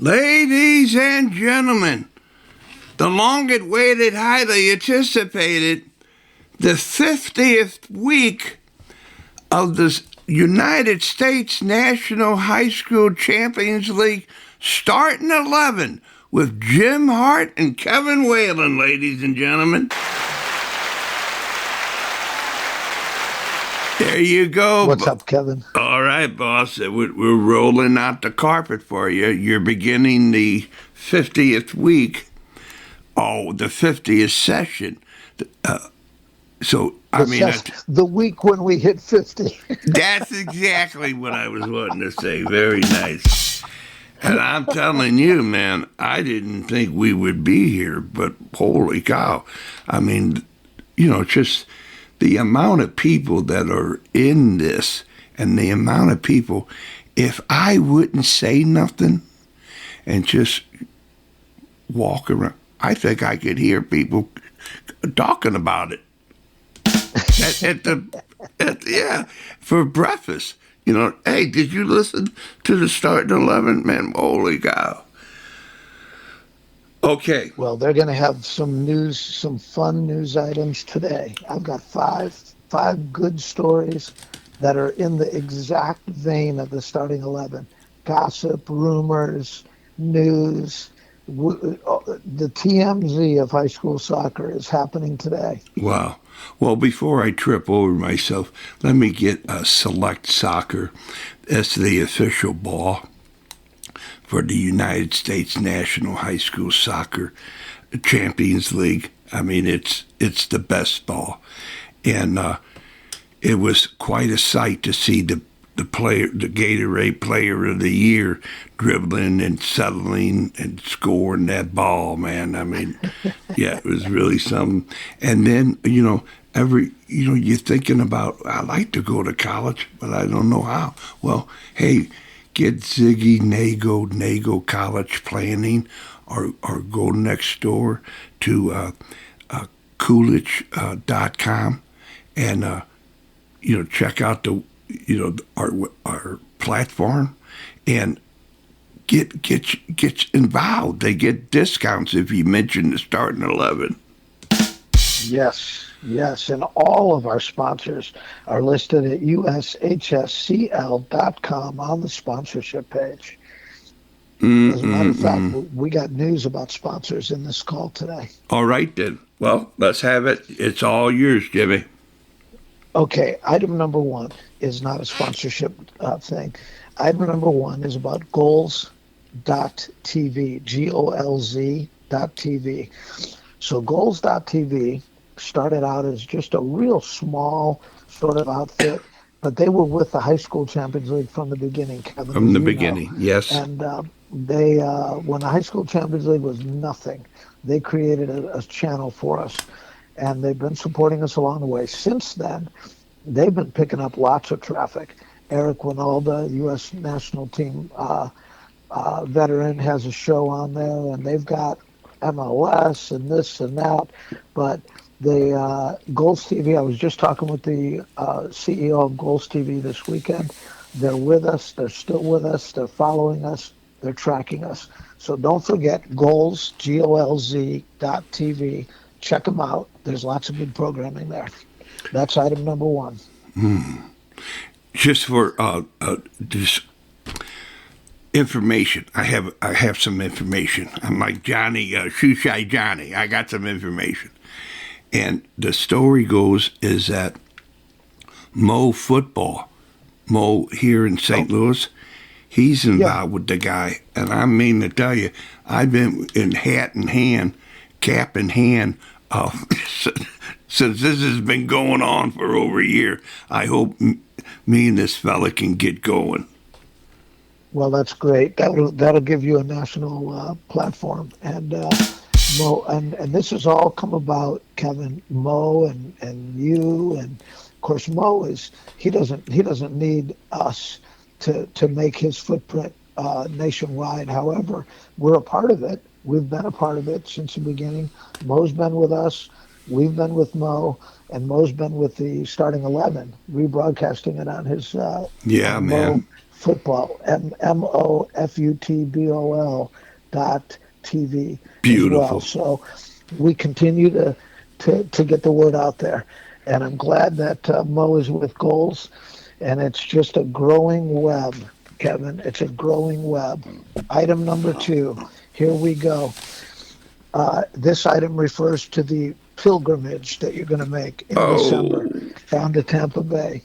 Ladies and gentlemen, the long-awaited, highly anticipated, the 50th week of the United States National High School Champions League starting 11 with Jim Harte and Kevin Whalen, ladies and gentlemen. There you go. What's up, Kevin? All right, boss. We're rolling out the carpet for you. You're beginning the 50th week. Oh, the 50th session. The week when we hit 50. That's exactly what I was wanting to say. Very nice. And I'm telling you, man, I didn't think we would be here, but holy cow. I mean, just the amount of people that are in this and the amount of people, if I wouldn't say nothing and just walk around, I think I could hear people talking about it for breakfast. Hey, did you listen to the starting 11? Man, holy cow. Okay. Well, they're going to have some news, some fun news items today. I've got five good stories that are in the exact vein of the starting 11. Gossip, rumors, news. The TMZ of high school soccer is happening today. Wow. Well, before I trip over myself, let me get Select Soccer. That's the official ball for the United States National High School Soccer Champions League. I mean, it's the best ball. And it was quite a sight to see the Gatorade Player of the Year dribbling and settling and scoring that ball, man. I mean, yeah, it was really something. And then, you're thinking about, I like to go to college, but I don't know how. Well, hey, get Ziggy Nago College Planning, or go next door to Coolidge.com and check out our platform and get involved. They get discounts if you mention the starting 11. Yes, and all of our sponsors are listed at ushscl.com on the sponsorship page. As a matter of fact, we got news about sponsors in this call today. All right, then. Well, let's have it. It's all yours, Jimmy. Okay, item number one is not a sponsorship thing. Item number one is about goals.tv, GOLZ.tv. So goals.tv started out as just a real small sort of outfit, but they were with the High School Champions League from the beginning, Kevin. From the beginning, yes. And they, when the High School Champions League was nothing, they created a channel for us, and they've been supporting us along the way. Since then, they've been picking up lots of traffic. Eric Winalda, U.S. national team veteran, has a show on there, and they've got MLS and this and that. But the Goals TV, I was just talking with the CEO of Goals TV this weekend. They're with us. They're still with us. They're following us. They're tracking us. So don't forget Goals, GOLZ.tv. Check them out. There's lots of good programming there. That's item number one. Just for this information, I have some information. I'm like Johnny, Shoe Shy Johnny. I got some information. And the story goes is that Mo here in St. Louis, he's involved with the guy. And I mean to tell you, I've been in hat in hand, cap in hand, since this has been going on for over a year. I hope me and this fella can get going. Well, that's great. That'll give you a national platform. And Mo, and this has all come about, Kevin, Mo and you, and of course Mo he doesn't need us to make his footprint nationwide. However, we're a part of it. We've been a part of it since the beginning. Mo's been with us. We've been with Mo, and Mo's been with the starting 11, rebroadcasting it on his Mo football, MOFUTBOL .TV as well. Beautiful. So we continue to get the word out there. And I'm glad that Mo is with goals. And it's just a growing web, Kevin. It's a growing web. Item number 2. Here we go. This item refers to the pilgrimage that you're going to make in Oh, December down to Tampa Bay.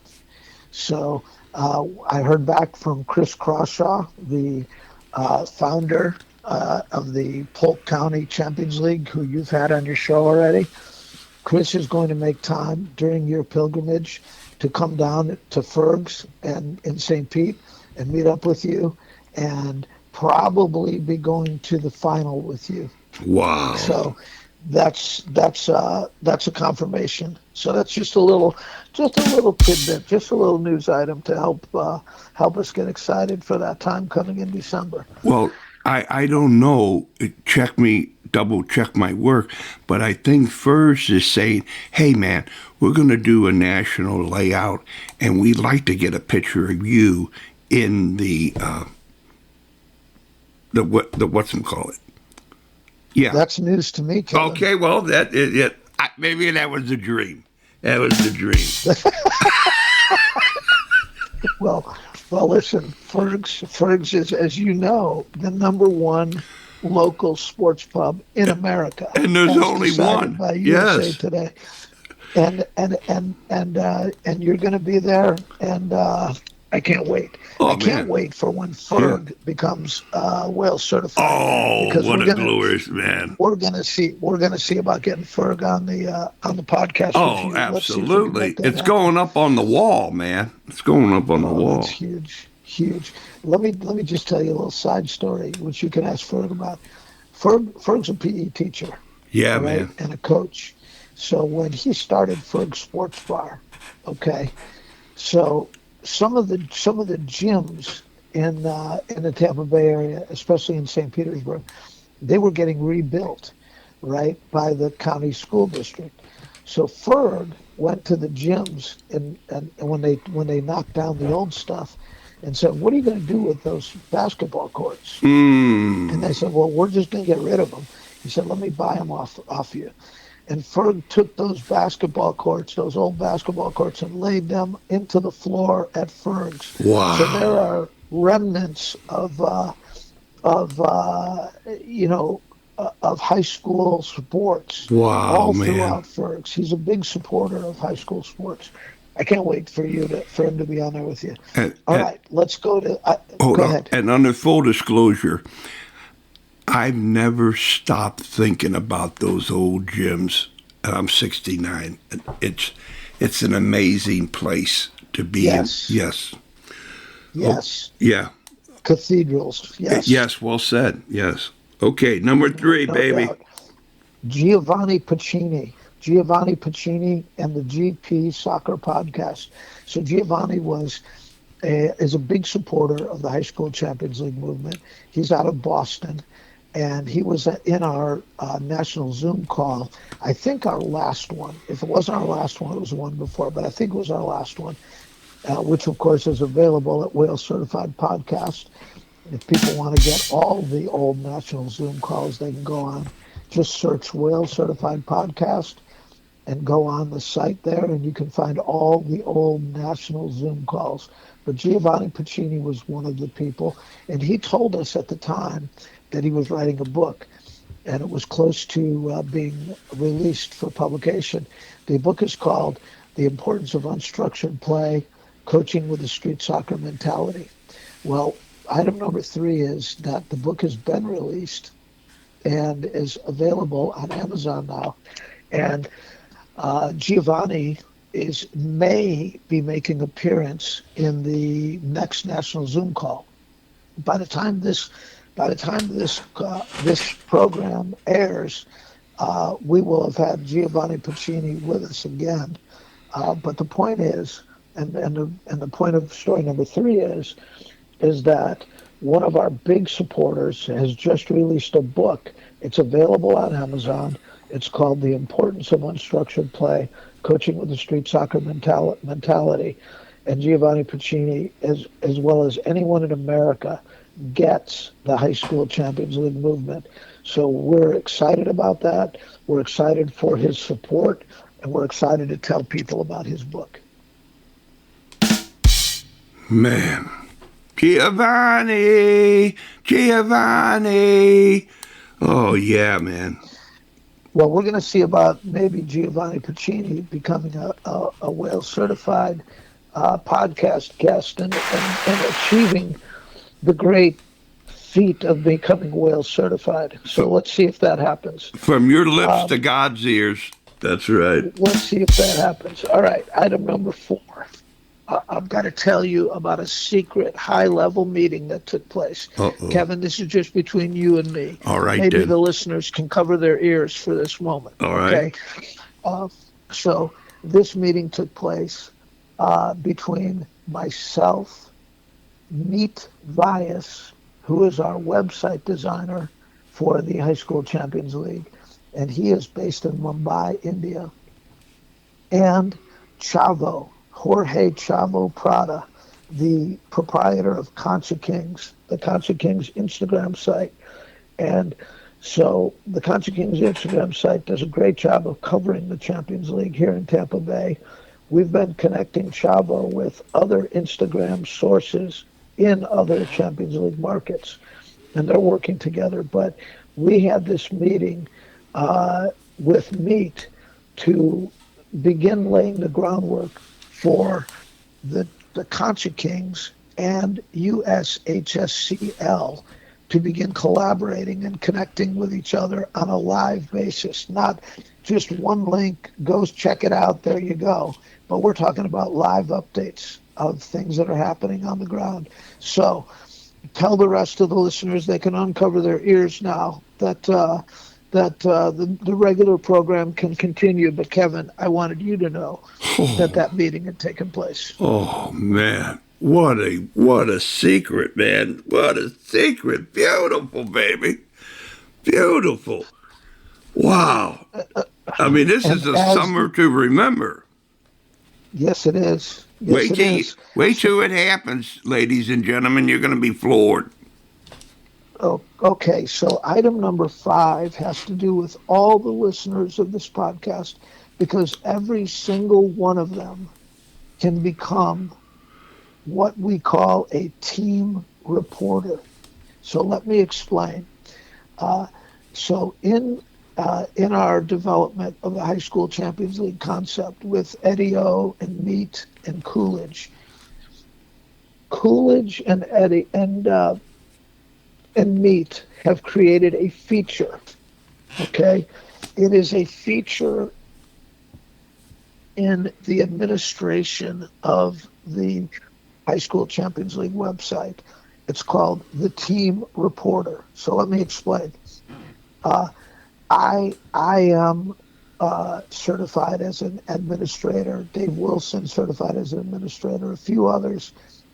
So I heard back from Chris Crawshaw, the founder of the Polk County Champions League, who you've had on your show already. Chris is going to make time during your pilgrimage to come down to Ferg's and in St. Pete and meet up with you, and probably be going to the final with you. wow. So that's a confirmation. So that's just a little tidbit, just a little news item to help us get excited for that time coming in December. Well, I don't know. Double check my work, but I think Furs is saying, hey man, we're going to do a national layout and we'd like to get a picture of you in the what's them call it? Yeah. That's news to me, Kevin. Okay, well, maybe that was a dream. That was the dream. Well, listen, Ferg's is, as you know, the number one local sports pub in America, and there's only one. By USA Yes. Today, and you're going to be there, and I can't wait. I can't wait for when Ferg becomes Whale certified. Oh, what a glorious man! We're gonna see about getting Ferg on the podcast. Oh, absolutely! It's going up on the wall, man. It's going up on the wall. That's huge. Let me just tell you a little side story, which you can ask Ferg about. Ferg's a PE teacher. Yeah, right? man. And a coach. So when he started Ferg Sports Bar, okay, so some of the gyms in the Tampa Bay area, especially in St. Petersburg, they were getting rebuilt, right, by the county school district. So Ferg went to the gyms and when they knocked down the old stuff and said, what are you going to do with those basketball courts? And they said, well, we're just going to get rid of them. He said, let me buy them off you. And Ferg took those old basketball courts, and laid them into the floor at Ferg's. Wow. So there are remnants of high school sports. Wow, all man. throughout Ferg's. He's a big supporter of high school sports. I can't wait for him to be on there with you. All right, let's go to. Go ahead. And under full disclosure, I've never stopped thinking about those old gyms. And I'm 69. It's an amazing place to be in. Yes. Yes. Yeah. Cathedrals. Yes. Yes. Well said. Yes. Okay. Number 3, baby. Giovanni Pacini and the GP Soccer Podcast. So Giovanni is a big supporter of the High School Champions League movement. He's out of Boston, and he was in our national Zoom call. I think our last one. If it wasn't our last one, it was the one before, but I think it was our last one, which of course is available at Whale Certified Podcast. If people want to get all the old national Zoom calls, they can go on. Just search Whale Certified Podcast and go on the site there, and you can find all the old national Zoom calls. But Giovanni Pacini was one of the people, and he told us at the time that he was writing a book, and it was close to being released for publication. The book is called The Importance of Unstructured Play, Coaching with a Street Soccer Mentality. Well, item number 3 is that the book has been released and is available on Amazon now. And Giovanni may be making an appearance in the next national Zoom call. By the time this program airs, we will have had Giovanni Pacini with us again. But the point is, and the point of story number 3 is that one of our big supporters has just released a book. It's available on Amazon. It's called The Importance of Unstructured Play, Coaching with a Street Soccer Mentality. and Giovanni Puccini, as well as anyone in America, gets the high school Champions League movement. So we're excited about that. We're excited for his support, and we're excited to tell people about his book. Man. Giovanni! Oh, yeah, man. Well, we're going to see about maybe Giovanni Puccini becoming a Whale certified podcast guest and achieving the great feat of becoming Whale certified. So let's see if that happens. From your lips to God's ears. That's right. Let's see if that happens. All right, item number 4. I've got to tell you about a secret high-level meeting that took place. Uh-oh. Kevin, this is just between you and me. All right, Maybe then. the listeners can cover their ears for this moment. All right. Okay? So this meeting took place between myself, Meet Vyas, who is our website designer for the High School Champions League, and he is based in Mumbai, India, and Chavo, Jorge Chavo Prada, the proprietor of Concha Kings, the Concha Kings Instagram site. And so the Concha Kings Instagram site does a great job of covering the Champions League here in Tampa Bay. We've been connecting Chavo with other Instagram sources in other Champions League markets, and they're working together. But we had this meeting with Meet to begin laying the groundwork for the Concha Kings and US HSCL to begin collaborating and connecting with each other on a live basis. Not just one link, goes check it out, there you go. But we're talking about live updates of things that are happening on the ground. So tell the rest of the listeners they can uncover their ears now that the regular program can continue. But Kevin, I wanted you to know that meeting had taken place. Oh, man. What a secret, man. What a secret. Beautiful, baby. Beautiful. Wow. I mean, this is a summer to remember. Yes, it is. Yes, wait till it happens, ladies and gentlemen. You're going to be floored. Oh, okay, so item number 5 has to do with all the listeners of this podcast, because every single one of them can become what we call a team reporter. So let me explain. So in our development of the High School Champions League concept with Eddie O and Meet and Coolidge and Eddie and Meet have created a feature. Okay, it is a feature in the administration of the High School Champions League website. It's called the Team Reporter. So let me explain. I am certified as an administrator. Dave Wilson certified as an administrator. A few others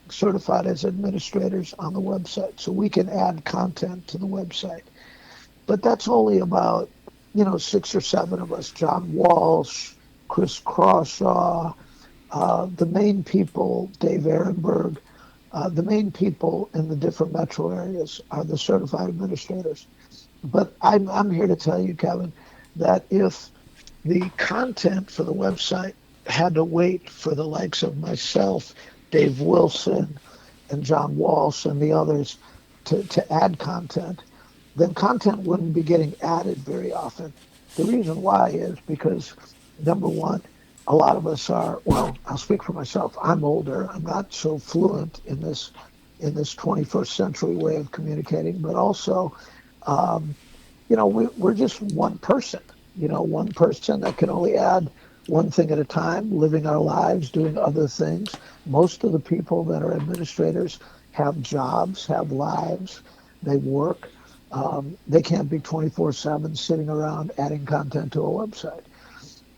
certified as administrators on the website. So we can add content to the website. But that's only about 6 or 7 of us. John Walsh, Chris Crawshaw, the main people, Dave Ehrenberg, the main people in the different metro areas are the certified administrators. But I'm here to tell you, Kevin, that if the content for the website had to wait for the likes of myself, Dave Wilson, and John Walsh and the others to add content, then content wouldn't be getting added very often. The reason why is because, number one, a lot of us are, well, I'll speak for myself. I'm older. I'm not so fluent in this 21st century way of communicating, but also, we're just one person, one person that can only add one thing at a time, living our lives, doing other things. Most of the people that are administrators have jobs, have lives, they work. They can't be 24/7 sitting around adding content to a website.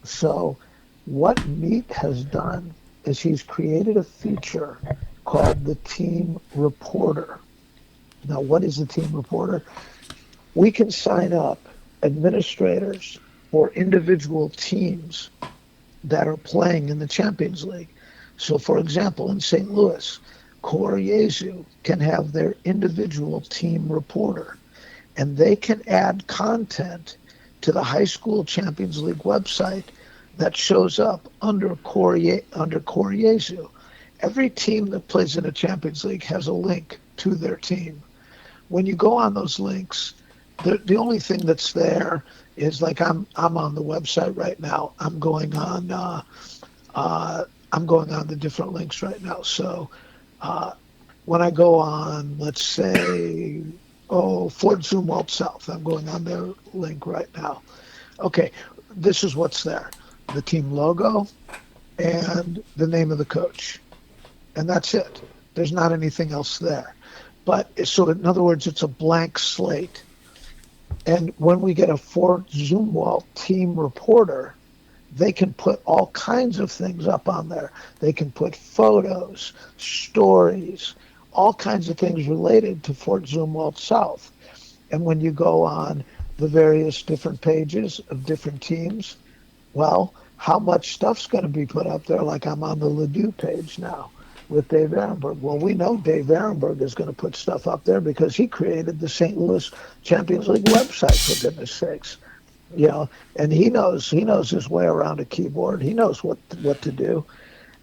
So what Meet has done is he's created a feature called the Team Reporter. Now, what is the Team Reporter? We can sign up administrators for individual teams that are playing in the Champions League. So, for example, in St. Louis, Koryezu can have their individual team reporter, and they can add content to the High School Champions League website that shows up under Koryezu. Every team that plays in a Champions League has a link to their team. When you go on those links, the only thing that's there is like I'm on the website right now. I'm going on the different links right now. So when I go on, let's say, Fort Zumwalt South, I'm going on their link right now. Okay, this is what's there: the team logo and the name of the coach, and that's it. There's not anything else there. But so, in other words, it's a blank slate. And when we get a Fort Zumwalt team reporter, they can put all kinds of things up on there. They can put photos, stories, all kinds of things related to Fort Zumwalt South. And when you go on the various different pages of different teams, well, how much stuff's going to be put up there? Like I'm on the Ladue page now with Dave Ehrenberg. Well, we know Dave Ehrenberg is going to put stuff up there because he created the St. Louis Champions League website, for goodness sakes. And he knows his way around a keyboard. He knows what to do.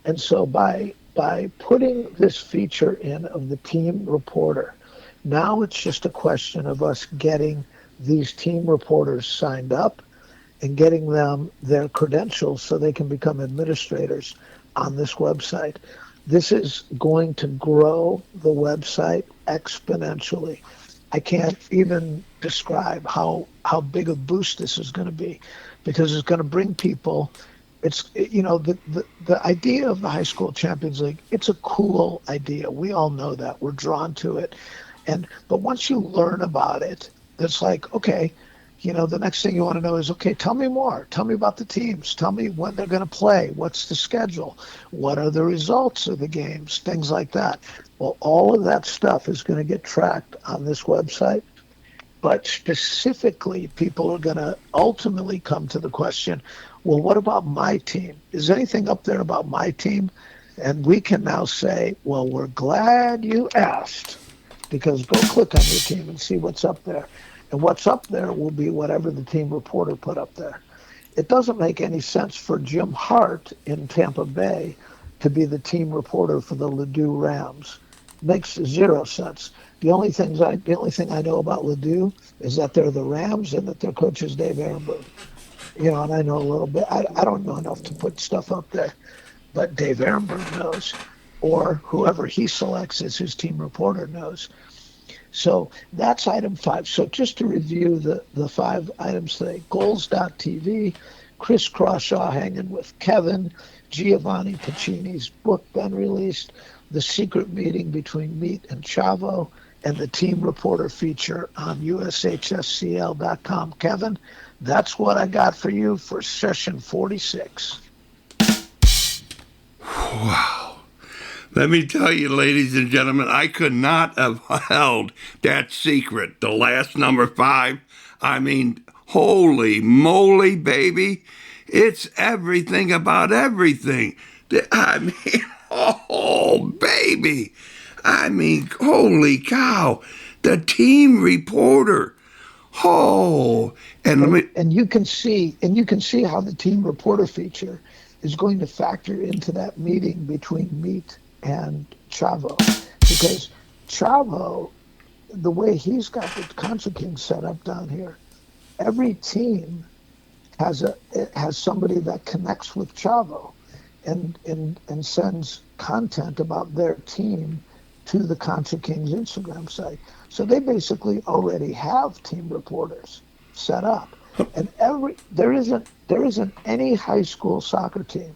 And so by putting this feature in of the team reporter, now it's just a question of us getting these team reporters signed up and getting them their credentials so they can become administrators on this website. This is going to grow the website exponentially. I can't even describe how big a boost this is going to be, because it's going to bring people. It's the idea of the High School Champions League. It's a cool idea. We all know that. We're drawn to it, but once you learn about it, it's like, okay, the next thing you want to know is, okay, tell me more. Tell me about the teams. Tell me when they're going to play. What's the schedule? What are the results of the games? Things like that. Well, all of that stuff is going to get tracked on this website. But specifically, people are going to ultimately come to the question, well, what about my team? Is anything up there about my team? And we can now say, well, we're glad you asked, because go click on your team and see what's up there. And what's up there will be whatever the team reporter put up there. It doesn't make any sense for Jim Harte in Tampa Bay to be the team reporter for the Ladue Rams. Makes zero sense. The only thing I know about Ladue is that they're the Rams and that their coach is Dave Ehrenberg. And I know a little bit. I don't know enough to put stuff up there, but Dave Ehrenberg knows, or whoever he selects as his team reporter knows. So that's item 5. So just to review the 5 items today: goals.tv, Chris Crawshaw hanging with Kevin, Giovanni Pacini's book been released, the secret meeting between Meat and Chavo, and the team reporter feature on ushscl.com. Kevin, that's what I got for you for session 46. Wow. Let me tell you, ladies and gentlemen, I could not have held that secret. The last number 5, I mean, holy moly, baby. It's everything about everything. I mean, oh, baby. I mean, holy cow. The team reporter. Oh, and you can see how the team reporter feature is going to factor into that meeting between Meat and Chavo, because Chavo, the way he's got the Contra Kings set up down here, every team has somebody that connects with Chavo and sends content about their team to the Contra Kings Instagram site. So they basically already have team reporters set up, and there isn't any high school soccer team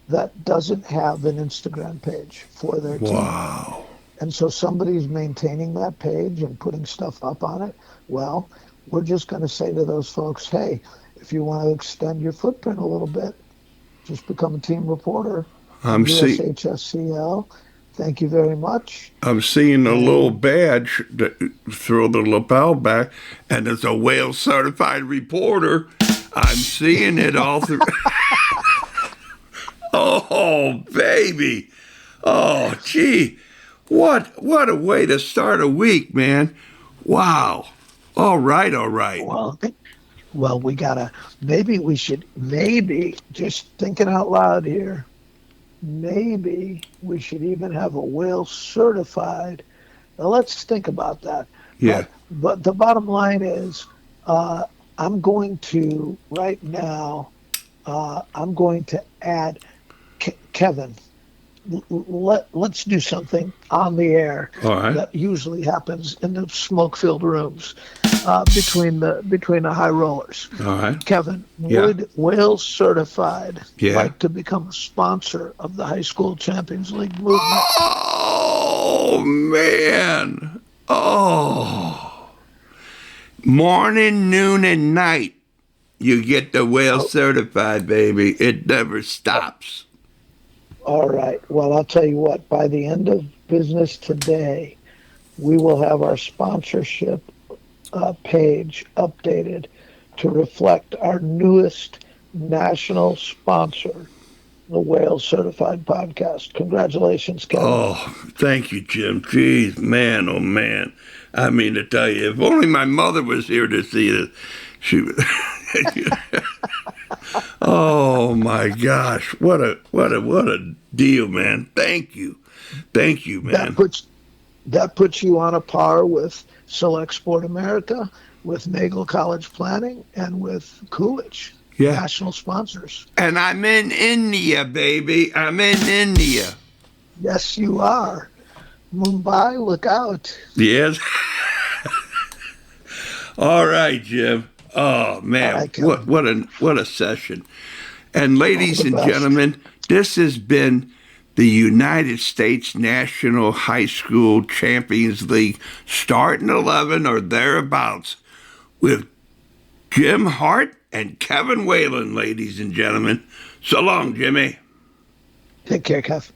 that doesn't have an Instagram page for their team. Wow. And so somebody's maintaining that page and putting stuff up on it. Well, we're just going to say to those folks, hey, if you want to extend your footprint a little bit, just become a team reporter. HSCL. Thank you very much. I'm seeing a little badge through the lapel back, and it's a Whale certified reporter. I'm seeing it all through. Oh, baby. Oh, gee. What a way to start a week, man. Wow. All right, all right. Well, we gotta. Maybe just thinking out loud here. Maybe we should even have a whale certified. Now let's think about that. Yeah. But the bottom line is, I'm going to right now. I'm going to add Kevin. Let's do something on the air All right. that usually happens in the smoke-filled rooms between the high rollers. All right. Kevin, Yeah. would Whale Certified Yeah. like to become a sponsor of the High School Champions League movement? Oh, man. Oh. Morning, noon, and night. You get the whale certified, baby. It never stops. All right. Well, I'll tell you what, by the end of business today, we will have our sponsorship page updated to reflect our newest national sponsor, the Whale Certified Podcast. Congratulations, Kevin. Oh, thank you, Jim. Jeez, man, oh, man. I mean to tell you, if only my mother was here to see this, she would... Oh my gosh, what a deal, man. Thank you, man. That puts you on a par with Select Sport America, with Nagel College Planning, and with Coolidge, national sponsors. And I'm in India, baby. I'm in India. Yes, you are. Mumbai, look out. Yes. All right, Jim. Oh man, what a session. And ladies and gentlemen, this has been the United States National High School Champions League starting 11 or thereabouts with Jim Harte and Kevin Whalen, ladies and gentlemen. So long, Jimmy. Take care, Kev.